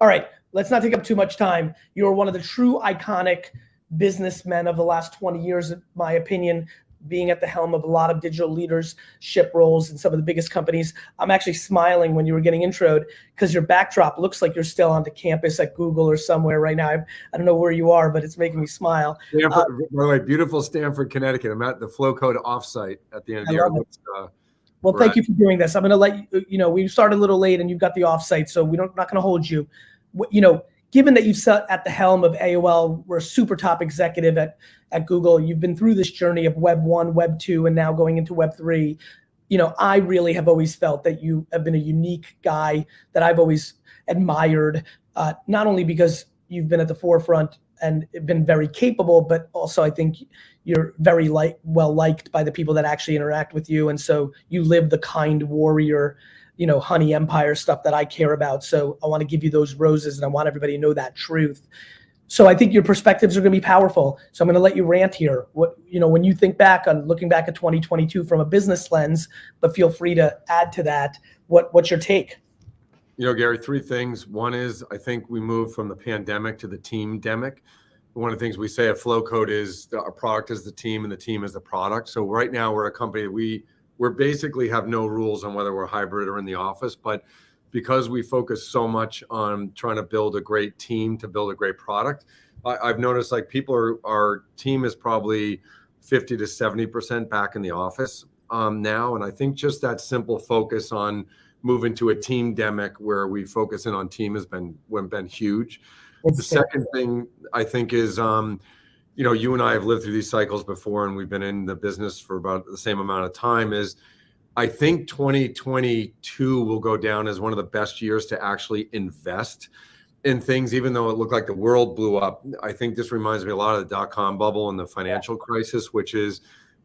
All right, let's not take up too much time. You're one of the true iconic businessmen of the last 20 years, in my opinion, being at the helm of a lot of digital leadership roles in some of the biggest companies. I'm actually smiling when you were getting introed because your backdrop looks like you're still on the campus at Google or somewhere right now. I don't know where you are, but it's making me smile. Stanford, by the way, beautiful Stanford, Connecticut. I'm at the Flow Code offsite at the end of the year. Well, thank you for doing this. I'm going to let you know, we started a little late and you've got the offsite, so not going to hold you. You know, given that you've sat at the helm of AOL, we're a super top executive at Google. You've been through this journey of Web 1, Web 2, and now going into Web 3. You know, I really have always felt that you have been a unique guy that I've always admired, not only because you've been at the forefront and been very capable, but also I think you're very well liked by the people that actually interact with you. And so you live the kind warrior, you know, honey empire stuff that I care about. So I want to give you those roses and I want everybody to know that truth. So I think your perspectives are going to be powerful. So I'm going to let you rant here. What, you know, when you think back on looking back at 2022 from a business lens, but feel free to add to that. What's your take? You know, Gary, three things. One is I think we moved from the pandemic to the team-demic. One of the things we say at Flow Code is our product is the team and the team is the product. So right now we're a company that we're basically have no rules on whether we're hybrid or in the office, but because we focus so much on trying to build a great team to build a great product, I've noticed like our team is probably 50 to 70% back in the office now. And I think just that simple focus on moving to a team-demic where we focus in on team has been huge. The second thing I think is, you know, you and I have lived through these cycles before and we've been in the business for about the same amount of time, is I think 2022 will go down as one of the best years to actually invest in things, even though it looked like the world blew up. I think this reminds me a lot of the dot-com bubble and the financial crisis, which is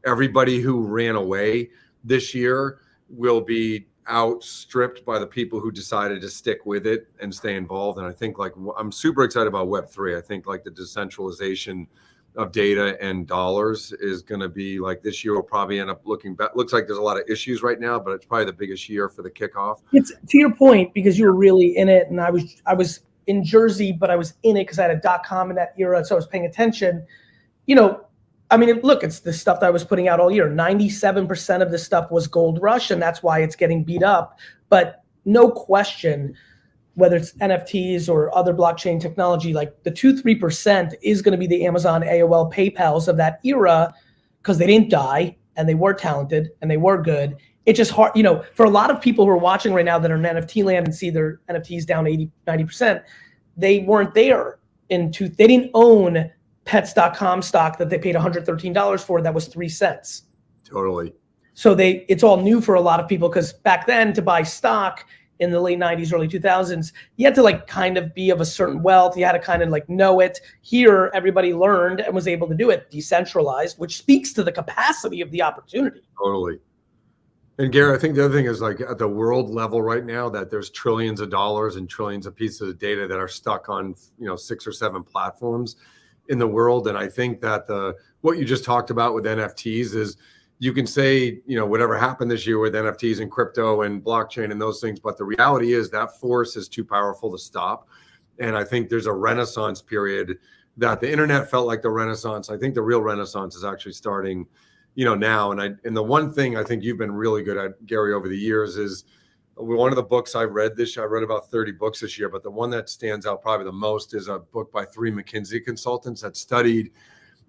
everybody who ran away this year will be outstripped by the people who decided to stick with it and stay involved. And I think like I'm super excited about Web3. I think like the decentralization of data and dollars is going to be like this year will probably end up looking back. Looks like there's a lot of issues right now, but it's probably the biggest year for the kickoff. It's to your point, because you were really in it and I was in Jersey, but I was in it because I had a .com in that era. So I was paying attention, you know. I mean, look, it's the stuff that I was putting out all year. 97% of this stuff was gold rush, and that's why it's getting beat up. But no question, whether it's NFTs or other blockchain technology, like the 2-3% is going to be the Amazon, AOL, PayPals of that era because they didn't die and they were talented and they were good. It's just hard, you know, for a lot of people who are watching right now that are in NFT land and see their NFTs down 80, 90%, they weren't there they didn't own pets.com stock that they paid $113 for that was 3 cents. Totally. So it's all new for a lot of people because back then to buy stock in the late 90s, early 2000s, you had to like kind of be of a certain wealth. You had to kind of like know it. Here, everybody learned and was able to do it decentralized, which speaks to the capacity of the opportunity. Totally. And Gary, I think the other thing is like at the world level right now that there's trillions of dollars and trillions of pieces of data that are stuck on, you know, 6 or 7 platforms in the world. And I think that what you just talked about with NFTs is you can say, you know, whatever happened this year with NFTs and crypto and blockchain and those things, but the reality is that force is too powerful to stop. And I think there's a renaissance period that the internet felt like the renaissance. I think the real renaissance is actually starting, you know, now. And the one thing I think you've been really good at, Gary, over the years is one of the books I've read this year. I read about 30 books this year, but the one that stands out probably the most is a book by 3 McKinsey consultants that studied,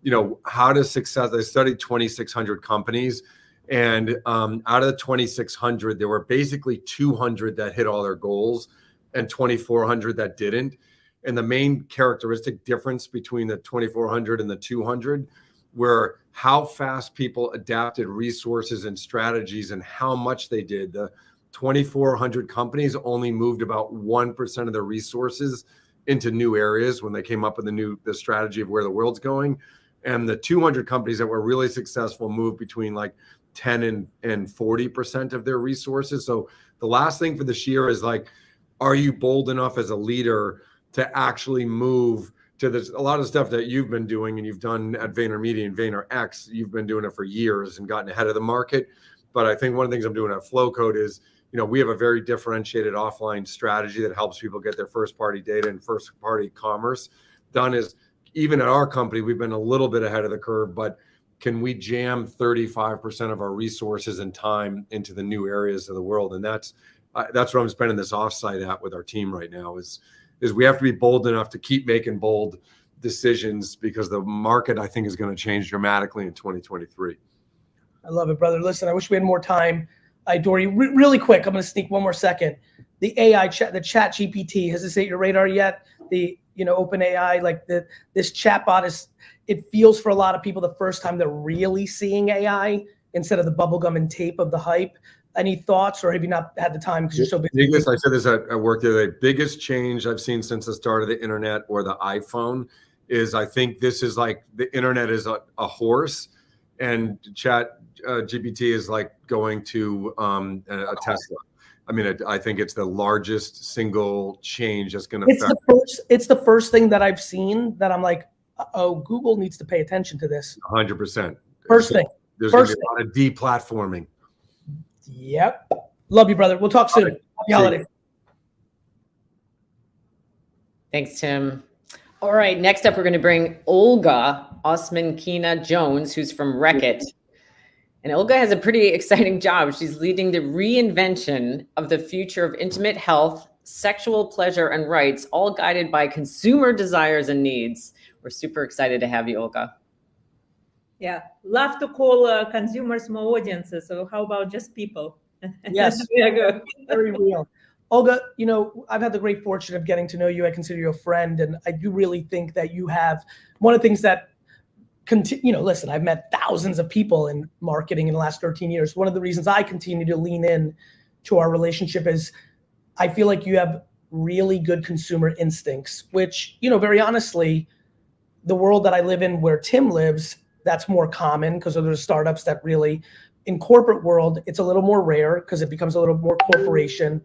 you know, how to success. They studied 2,600 companies, and out of the 2,600, there were basically 200 that hit all their goals and 2,400 that didn't. And the main characteristic difference between the 2,400 and the 200 were how fast people adapted resources and strategies and how much they did. The 2,400 companies only moved about 1% of their resources into new areas when they came up with the strategy of where the world's going. And the 200 companies that were really successful moved between like 10 and 40% of their resources. So the last thing for this year is like, are you bold enough as a leader to actually move to this? A lot of stuff that you've been doing and you've done at VaynerMedia and VaynerX, you've been doing it for years and gotten ahead of the market. But I think one of the things I'm doing at Flow Code is, we have a very differentiated offline strategy that helps people get their first party data and first party commerce done. Is even at our company, we've been a little bit ahead of the curve, but can we jam 35% of our resources and time into the new areas of the world? And that's what I'm spending this offsite at with our team right now is we have to be bold enough to keep making bold decisions, because the market, I think, is going to change dramatically in 2023. I love it, brother. Listen, I wish we had more time. I adore you. Really quick, I'm going to sneak one more second. The AI chat, the chat GPT, has this hit your radar yet? The, open AI, like this chatbot it feels for a lot of people the first time they're really seeing AI instead of the bubblegum and tape of the hype. Any thoughts, or have you not had the time because you're so busy? I said this at work the other day. Biggest change I've seen since the start of the internet or the iPhone is, I think this is like the internet is a horse, and chat GPT is like going to a Tesla. I mean, I think it's the largest single change that's going to affect. It's the first thing that I've seen that I'm like, oh, Google needs to pay attention to this. 100%. First thing. There's going to be a lot of deplatforming. Yep. Love you, brother. We'll talk soon. Happy holidays. Thanks, Tim. All right, next up, we're going to bring Olga Osmankina-Jones, who's from Reckitt. And Olga has a pretty exciting job. She's leading the reinvention of the future of intimate health, sexual pleasure, and rights, all guided by consumer desires and needs. We're super excited to have you, Olga. Yeah, love to call consumers more audiences. So how about just people? Yes, yeah, good. Very real. Olga, I've had the great fortune of getting to know you. I consider you a friend, and I do really think that you have one of the things that listen, I've met thousands of people in marketing in the last 13 years. One of the reasons I continue to lean in to our relationship is I feel like you have really good consumer instincts, which, very honestly, the world that I live in where Tim lives, that's more common because there's startups that really, in corporate world, it's a little more rare because it becomes a little more corporation.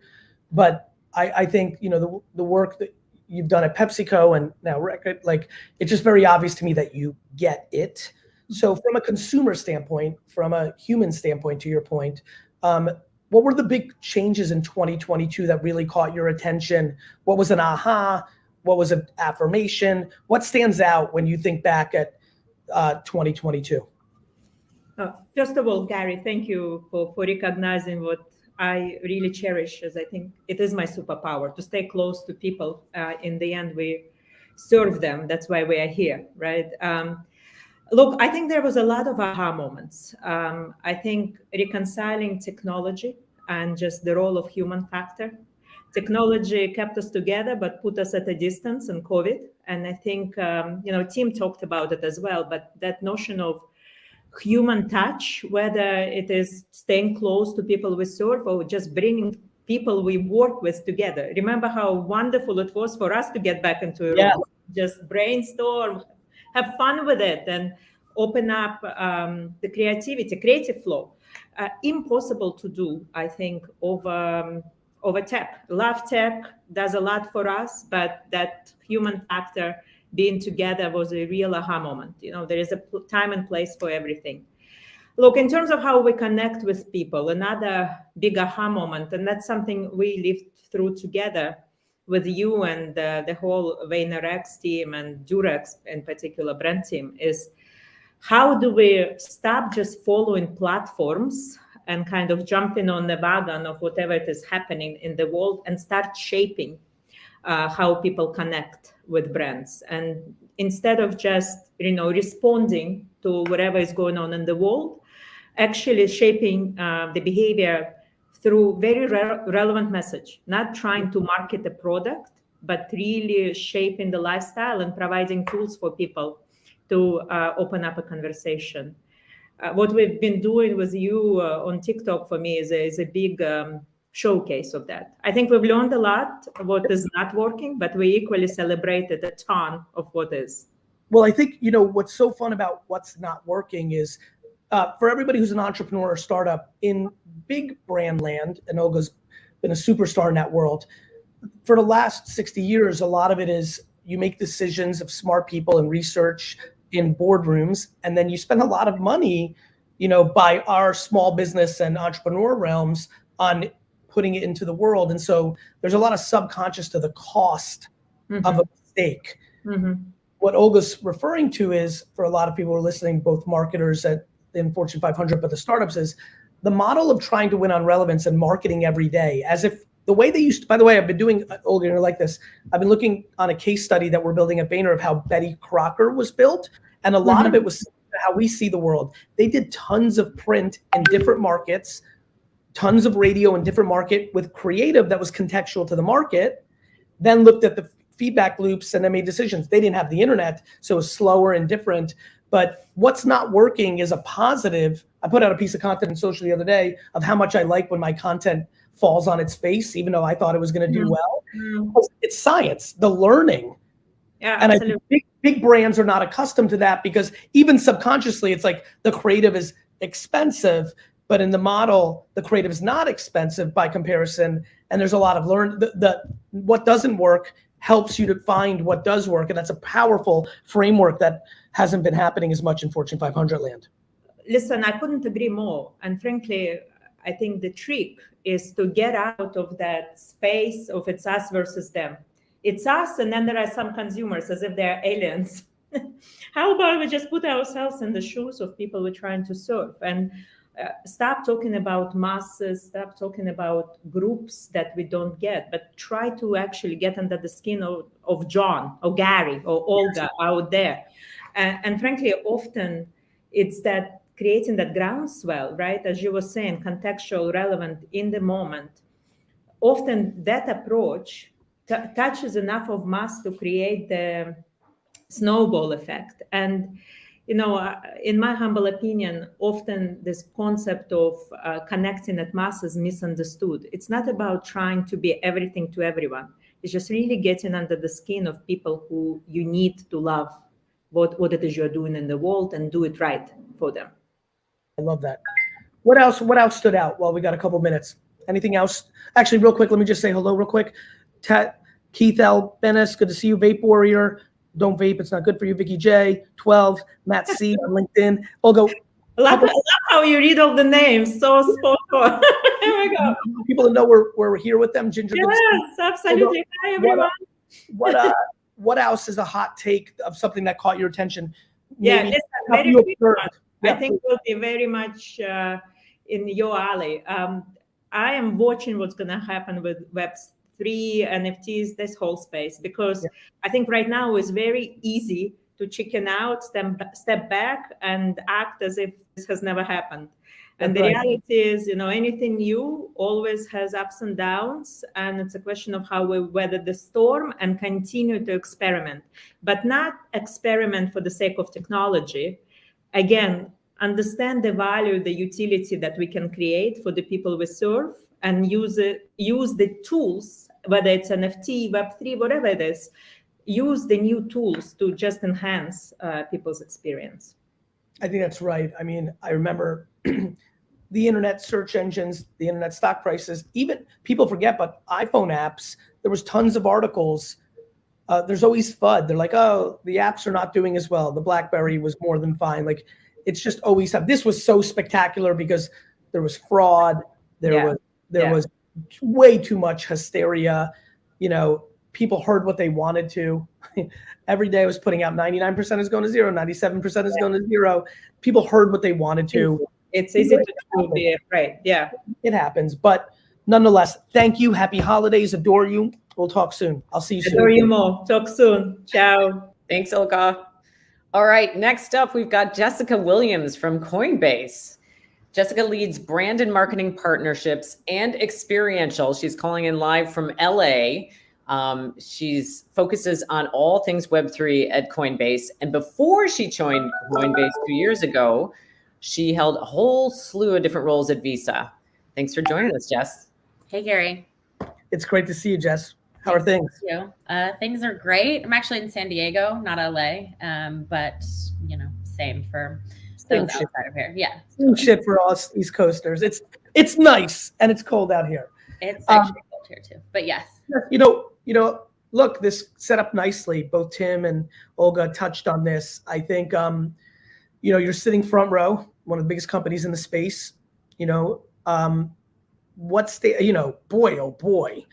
But I think, the work that you've done at PepsiCo and now Reckitt, like, it's just very obvious to me that you get it. So from a consumer standpoint, from a human standpoint, to your point, what were the big changes in 2022 that really caught your attention? What was an aha? What was an affirmation? What stands out when you think back at 2022? First of all, Gary, thank you for recognizing what I really cherish, as I think it is my superpower to stay close to people. In the end, we serve them. That's why we are here, right? Look, I think there was a lot of aha moments. I think reconciling technology and just the role of human factor. Technology kept us together, but put us at a distance in COVID. And I think, Tim talked about it as well, but that notion of human touch, whether it is staying close to people we serve or just bringing people we work with together. Remember how wonderful it was for us to get back into a room, just brainstorm, have fun with it, and open up the creative flow. Impossible to do, I think, over tech. Love tech, does a lot for us, but that human factor, being together, was a real aha moment. There is a time and place for everything. Look, in terms of how we connect with people, another big aha moment, and that's something we lived through together with you and the whole VaynerX team and Durex in particular brand team, is how do we stop just following platforms and kind of jumping on the wagon of whatever it is happening in the world and start shaping how people connect with brands. And instead of just, responding to whatever is going on in the world, actually shaping the behavior through very relevant message, not trying to market a product, but really shaping the lifestyle and providing tools for people to open up a conversation. What we've been doing with you on TikTok for me is a big showcase of that. I think we've learned a lot of what is not working, but we equally celebrated a ton of what is. Well, I think, what's so fun about what's not working is for everybody who's an entrepreneur or startup in big brand land, and Olga's been a superstar in that world. For the last 60 years, a lot of it is you make decisions of smart people and research in boardrooms, and then you spend a lot of money, by our small business and entrepreneur realms on putting it into the world. And so there's a lot of subconscious to the cost of a mistake. What Olga's referring to is, for a lot of people who are listening, both marketers in Fortune 500, but the startups, is the model of trying to win on relevance and marketing every day, as if the way they used to, by the way, I've been doing, Olga, you're like this, I've been looking on a case study that we're building at Vayner of how Betty Crocker was built. And a lot of it was how we see the world. They did tons of print in different markets, tons of radio in different market with creative that was contextual to the market, then looked at the feedback loops and then made decisions. They didn't have the internet, so it was slower and different. But what's not working is a positive. I put out a piece of content on social the other day of how much I like when my content falls on its face, even though I thought it was going to do well. It's science, the learning. Yeah, and absolutely. I think big brands are not accustomed to that, because even subconsciously, it's like the creative is expensive, but in the model, the creative is not expensive by comparison. And there's a lot of what doesn't work helps you to find what does work. And that's a powerful framework that hasn't been happening as much in Fortune 500 land. Listen, I couldn't agree more. And frankly, I think the trick is to get out of that space of it's us versus them. It's us, and then there are some consumers as if they're aliens. How about we just put ourselves in the shoes of people we're trying to serve, and stop talking about masses, stop talking about groups that we don't get, but try to actually get under the skin of John or Gary or Olga out there. And frankly, often it's that creating that groundswell, right? As you were saying, contextual, relevant in the moment. Often that approach touches enough of mass to create the snowball effect. And, you know, in my humble opinion, often this concept of connecting at mass is misunderstood. It's not about trying to be everything to everyone. It's just really getting under the skin of people who you need to love what it is you're doing in the world and do it right for them. I love that. What else stood out? Well, we got a couple minutes. Anything else? Actually, real quick, let me just say hello real quick. Keith L. Bennis, good to see you. Vape Warrior, don't vape, it's not good for you. Vicky J, 12, Matt C on LinkedIn. Olga. Love how you read all the names, so spot on. Here we go. People to know we're here with them. Ginger. Yes, absolutely. Olga, hi, everyone. What else is a hot take of something that caught your attention? Yeah, Maybe listen, very quick one. Yeah, I think will be very much in your alley. I am watching what's going to happen with Web3, NFTs, this whole space, because I think right now it's very easy to chicken out, step back, and act as if this has never happened. And the reality is, you know, anything new always has ups and downs, and it's a question of how we weather the storm and continue to experiment, but not experiment for the sake of technology. Again, understand the value, the utility that we can create for the people we serve, and use the tools, whether it's NFT, Web3, whatever it is, use the new tools to just enhance people's experience. I think that's right. I mean, I remember the internet search engines, the internet stock prices, even people forget, but iPhone apps, there was tons of articles. There's always FUD. They're like, oh, the apps are not doing as well. The BlackBerry was more than fine. Like, it's just always up. This was so spectacular because there was fraud. There was way too much hysteria. You know, people heard what they wanted to. Every day I was putting out 99% is going to zero, 97% is going to zero. People heard what they wanted to. It's easy to be afraid. Yeah, it happens. But nonetheless, thank you. Happy holidays. Adore you. We'll talk soon. I'll see you soon. Adore you more. Talk soon. Ciao. Thanks, Olga. All right, next up, we've got Jessica Williams from Coinbase. Jessica leads brand and marketing partnerships and experiential. She's calling in live from LA. She's focuses on all things Web3 at Coinbase. And before she joined Coinbase 2 years ago, she held a whole slew of different roles at Visa. Thanks for joining us, Jess. Hey, Gary. It's great to see you, Jess. How are things? Thank you. Things are great. I'm actually in San Diego, not LA, but you know, same for those outside of here. Yeah, same shit for us East Coasters. It's nice and it's cold out here. It's actually cold here too. But yes, you know. Look, this set up nicely. Both Tim and Olga touched on this. I think you know, you're sitting front row, one of the biggest companies in the space. You know, what's the, boy, oh boy,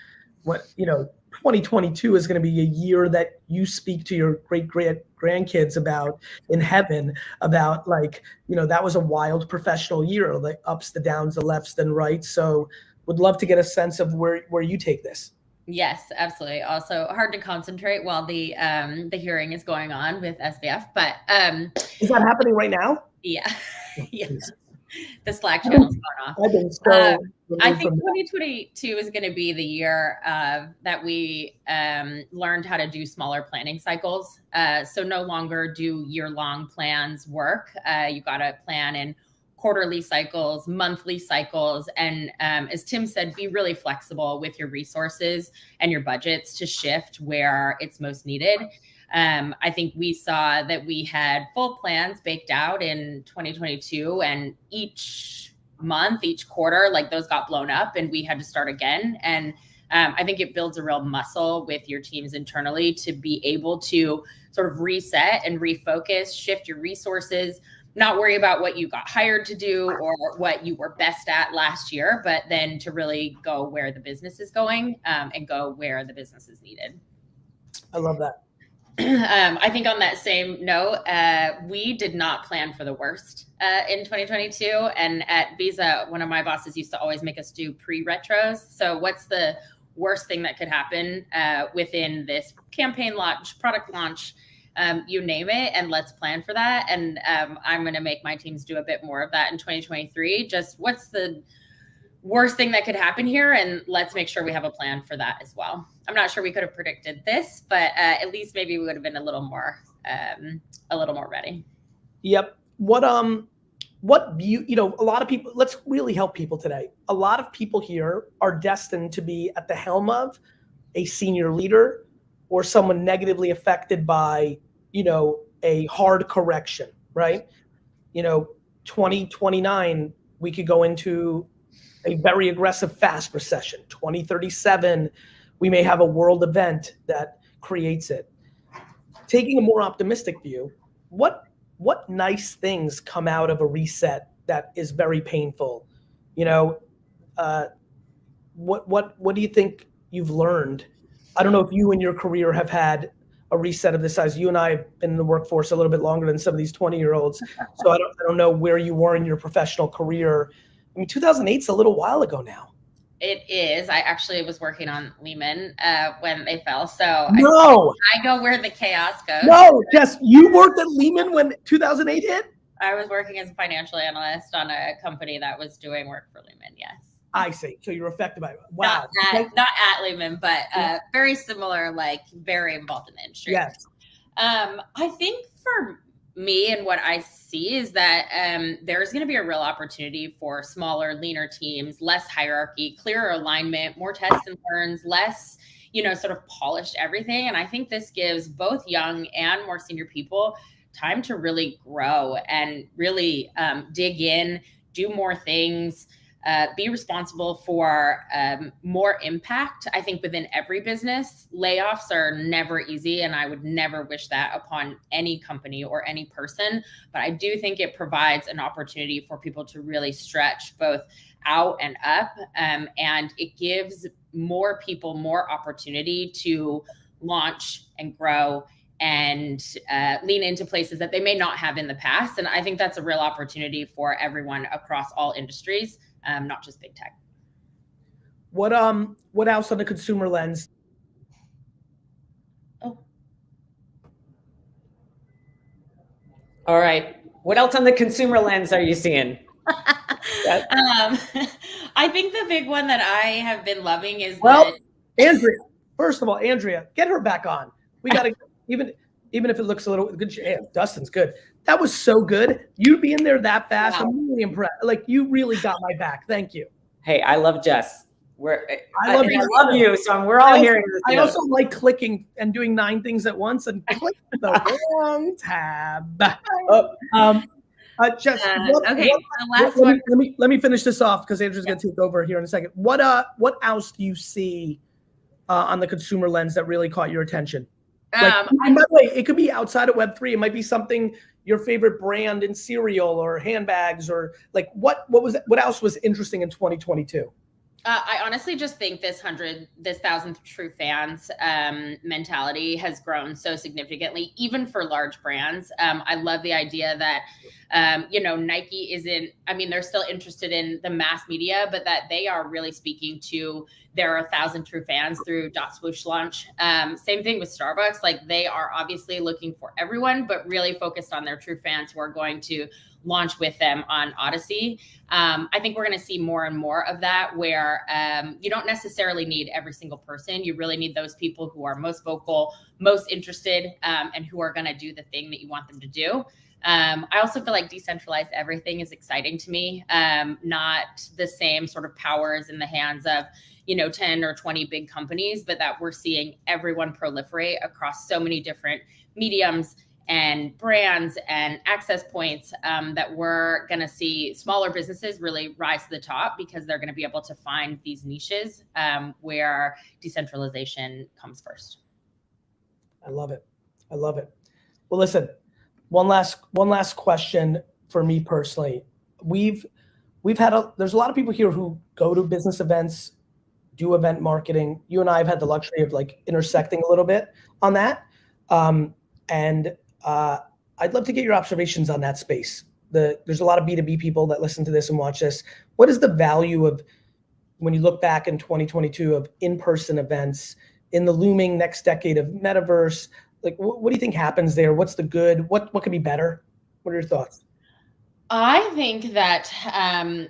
2022 is going to be a year that you speak to your great grandkids about in heaven, about that was a wild professional year, the ups, the downs, the lefts and rights. So would love to get a sense of where you take this. Yes, absolutely. Also hard to concentrate while the hearing is going on with SBF, but is that happening right now? Yeah. Yes. The Slack channel's gone off. I think 2022 is going to be the year that we learned how to do smaller planning cycles. So no longer do year-long plans work. You got to plan in quarterly cycles, monthly cycles. And as Tim said, be really flexible with your resources and your budgets to shift where it's most needed. I think we saw that we had full plans baked out in 2022, and each month, each quarter, those got blown up and we had to start again. And I think it builds a real muscle with your teams internally to be able to sort of reset and refocus, shift your resources, not worry about what you got hired to do or what you were best at last year, but then to really go where the business is going and go where the business is needed. I love that. I think on that same note, we did not plan for the worst in 2022. And at Visa, one of my bosses used to always make us do pre-retros. So what's the worst thing that could happen within this campaign launch, product launch, you name it, and let's plan for that. And I'm going to make my teams do a bit more of that in 2023. Just what's the worst thing that could happen here, and let's make sure we have a plan for that as well. I'm not sure we could have predicted this, but at least maybe we would have been a little more ready. Yep. A lot of people, let's really help people today. A lot of people here are destined to be at the helm of a senior leader or someone negatively affected by, a hard correction, right? 2029, we could go into a very aggressive fast recession. 2037, we may have a world event that creates it. Taking a more optimistic view, what nice things come out of a reset that is very painful? What do you think you've learned? I don't know if you in your career have had a reset of this size. You and I have been in the workforce a little bit longer than some of these 20-year-olds. So I don't know where you were in your professional career. 2008 is a little while ago now. It is. I actually was working on Lehman when they fell. So I go where the chaos goes. No, Jess, you worked at Lehman when 2008 hit? I was working as a financial analyst on a company that was doing work for Lehman, yes. I see. So you're affected by it. Wow. Not at Lehman, but very similar, very involved in the industry. Yes. I think for me and what I see is that there's going to be a real opportunity for smaller, leaner teams, less hierarchy, clearer alignment, more tests and learns, less, sort of polished everything. And I think this gives both young and more senior people time to really grow and really dig in, do more things, be responsible for more impact. I think within every business, layoffs are never easy, and I would never wish that upon any company or any person. But I do think it provides an opportunity for people to really stretch both out and up, and it gives more people more opportunity to launch and grow and lean into places that they may not have in the past. And I think that's a real opportunity for everyone across all industries. Not just big tech. What else on the consumer lens? Oh. All right. What else on the consumer lens are you seeing? I think the big one that I have been loving is Andrea. First of all, Andrea, get her back on. We got to even if it looks a little good. Yeah, Dustin's good. That was so good. You being there that fast, wow. I'm really impressed. You really got my back. Thank you. Hey, I love Jess. I love you. So we're all hearing this. I also like clicking and doing 9 things at once and click the wrong tab. Jess, let me finish this off because Andrew's going to take over here in a second. What else do you see on the consumer lens that really caught your attention? By the way, it could be outside of Web3. It might be something, your favorite brand in cereal or handbags, or what else was interesting in 2022? I honestly just think this 1,000 true fans mentality has grown so significantly, even for large brands. I love the idea that, you know, Nike isn't, I mean, they're still interested in the mass media, but that they are really speaking to their 1,000 true fans through .swoosh launch. Same thing with Starbucks. Like, they are obviously looking for everyone, but really focused on their true fans who are going to launch with them on Odyssey. I think we're going to see more and more of that, where you don't necessarily need every single person. You really need those people who are most vocal, most interested, and who are going to do the thing that you want them to do. I also feel like decentralized everything is exciting to me. Not the same sort of powers in the hands of, you know, 10 or 20 big companies, but that we're seeing everyone proliferate across so many different mediums and brands and access points, that we're going to see smaller businesses really rise to the top, because they're going to be able to find these niches where decentralization comes first. I love it. I love it. Well, listen, one last question for me personally. We've had there's a lot of people here who go to business events, do event marketing. You and I have had the luxury of like intersecting a little bit on that. I'd love to get your observations on that space. There's a lot of B2B people that listen to this and watch this. What is the value of, when you look back in 2022, of in-person events in the looming next decade of metaverse? Like, what do you think happens there? What's the good? What could be better? What are your thoughts? I think that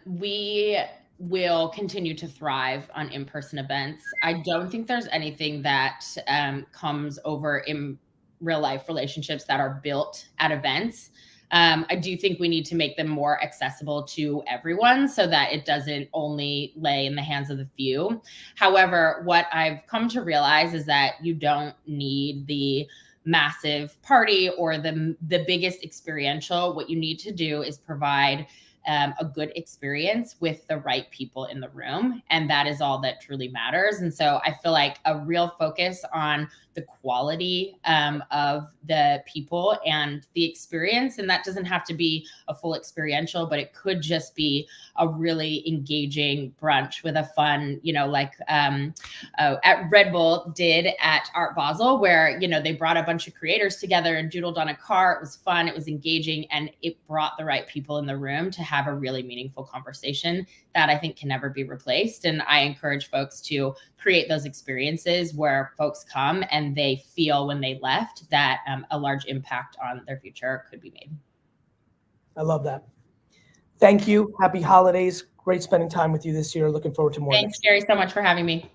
we will continue to thrive on in-person events. I don't think there's anything that comes over in real life relationships that are built at events. I do think we need to make them more accessible to everyone, so that it doesn't only lay in the hands of the few. However, what I've come to realize is that you don't need the massive party or the biggest experiential. What you need to do is provide a good experience with the right people in the room. And that is all that truly matters. And so I feel like a real focus on the quality of the people and the experience. And that doesn't have to be a full experiential, but it could just be a really engaging brunch with a fun, you know, like at Red Bull did at Art Basel, where, you know, they brought a bunch of creators together and doodled on a car. It was fun, it was engaging, and it brought the right people in the room to have a really meaningful conversation that I think can never be replaced. And I encourage folks to create those experiences where folks come and they feel when they left that a large impact on their future could be made. I love that. Thank you. Happy holidays. Great spending time with you this year. Looking forward to more. Thanks, Gary, so much for having me.